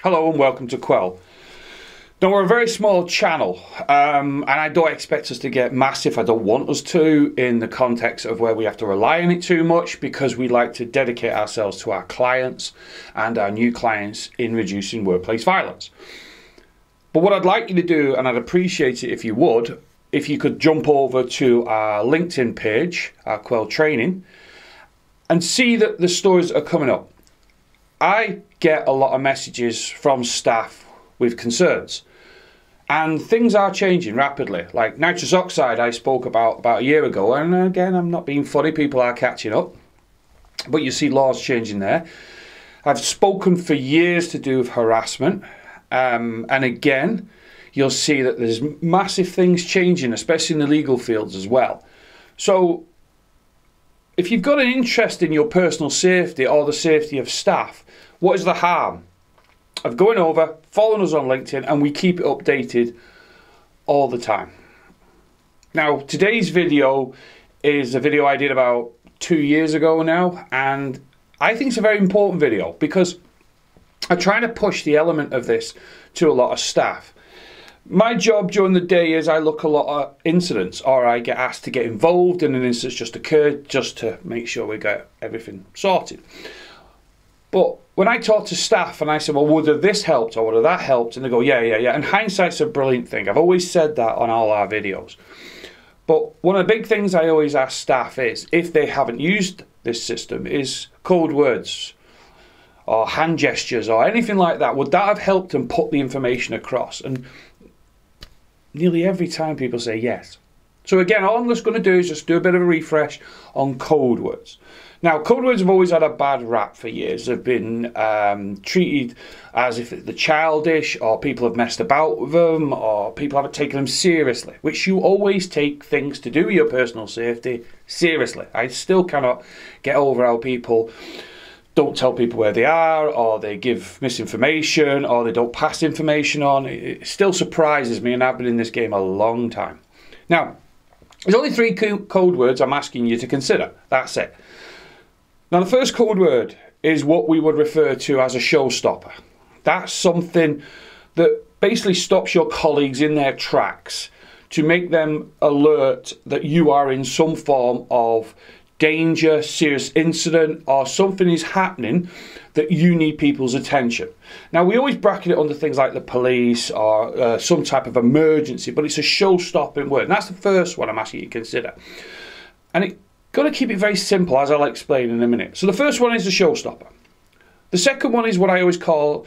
Hello and welcome to Quell. Now we're a very small channel and I don't expect us to get massive. I don't want us to, in the context of where we have to rely on it too much, because we like to dedicate ourselves to our clients and our new clients in reducing workplace violence. But what I'd like you to do, and I'd appreciate it if you would, if you could jump over to our LinkedIn page, our Quell training, and see that the stories are coming up. I get a lot of messages from staff with concerns, and things are changing rapidly. Like nitrous oxide I spoke about a year ago, and again, I'm not being funny, people are catching up, but you see laws changing there. I've spoken for years to do with harassment, and again, you'll see that there's massive things changing, especially in the legal fields as well. So if you've got an interest in your personal safety or the safety of staff, what is the harm of going over, following us on LinkedIn, and we keep it updated all the time? Now, today's video is a video I did about 2 years ago now, and I think it's a very important video because I try to push the element of this to a lot of staff. My job during the day is I look a lot at incidents, or I get asked to get involved in an incident just occurred, just to make sure we get everything sorted. But when I talk to staff and I say, well, would have this helped or would have that helped? And they go, yeah. And hindsight's a brilliant thing. I've always said that on all our videos. But one of the big things I always ask staff is, if they haven't used this system, is code words or hand gestures or anything like that. Would that have helped them put the information across? And nearly every time people say yes. So again, all I'm just going to do is just do a bit of a refresh on code words. Now, code words have always had a bad rap for years. They've been treated as if they're childish, or people have messed about with them, or people haven't taken them seriously, which you always take things to do with your personal safety seriously. I still cannot get over how people don't tell people where they are, or they give misinformation, or they don't pass information on. It still surprises me, and I've been in this game a long time. Now, there's only 3 code words I'm asking you to consider. That's it. Now, the first code word is what we would refer to as a showstopper. That's something that basically stops your colleagues in their tracks to make them alert that you are in some form of danger, serious incident, or something is happening that you need people's attention. Now, we always bracket it under things like the police or some type of emergency, but it's a show-stopping word, and that's the first one I'm asking you to consider. And it got to keep it very simple, as I'll explain in a minute. So the first one is the showstopper. The second one is what I always call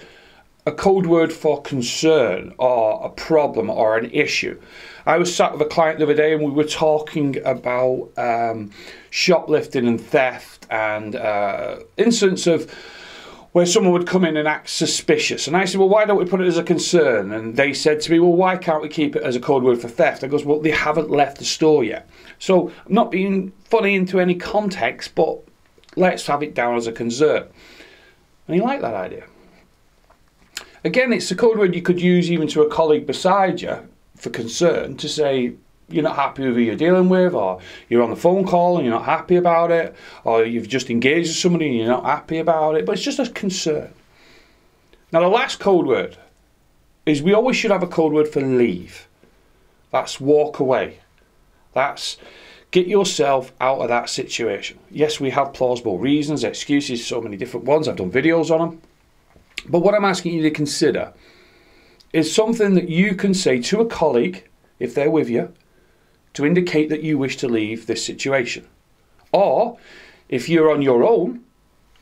a code word for concern or a problem or an issue. I was sat with a client the other day and we were talking about shoplifting and theft and incidents of where someone would come in and act suspicious. And I said, well, why don't we put it as a concern? And they said to me, well, why can't we keep it as a code word for theft? I goes, well, they haven't left the store yet. So I'm not being funny into any context, but let's have it down as a concern. And he liked that idea. Again, it's a code word you could use even to a colleague beside you for concern, to say you're not happy with who you're dealing with, or you're on the phone call and you're not happy about it, or you've just engaged with somebody and you're not happy about it, but it's just a concern. Now, the last code word is we always should have a code word for leave. That's walk away. That's get yourself out of that situation. Yes, we have plausible reasons, excuses, so many different ones. I've done videos on them. But what I'm asking you to consider is something that you can say to a colleague, if they're with you, to indicate that you wish to leave this situation. Or if you're on your own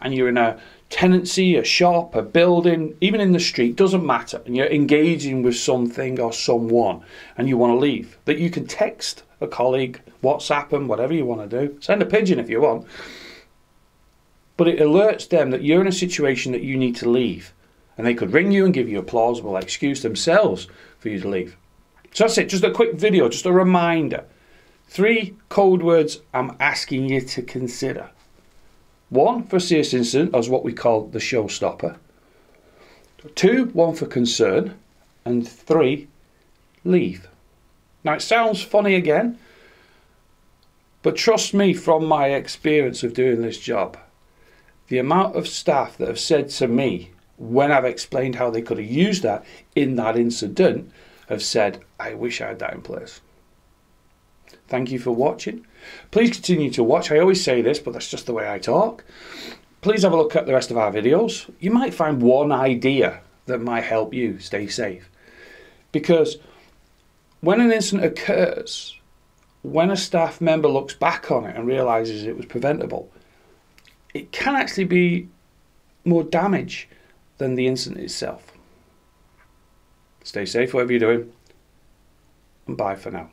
and you're in a tenancy, a shop, a building, even in the street, doesn't matter, and you're engaging with something or someone and you want to leave, that you can text a colleague, WhatsApp them, whatever you want to do, send a pigeon if you want, but it alerts them that you're in a situation that you need to leave, and they could ring you and give you a plausible excuse themselves for you to leave. So that's it, just a quick video, just a reminder. 3 code words I'm asking you to consider. 1 for serious incident, as what we call the showstopper. 2, 1 for concern. And 3, leave. Now, it sounds funny again, but trust me, from my experience of doing this job, the amount of staff that have said to me, when I've explained how they could have used that in that incident, have said, I wish I had that in place. Thank you for watching. Please continue to watch. I always say this, but that's just the way I talk. Please have a look at the rest of our videos. You might find one idea that might help you stay safe. Because when an incident occurs, when a staff member looks back on it and realises it was preventable, it can actually be more damage than the incident itself. Stay safe, whatever you're doing, and bye for now.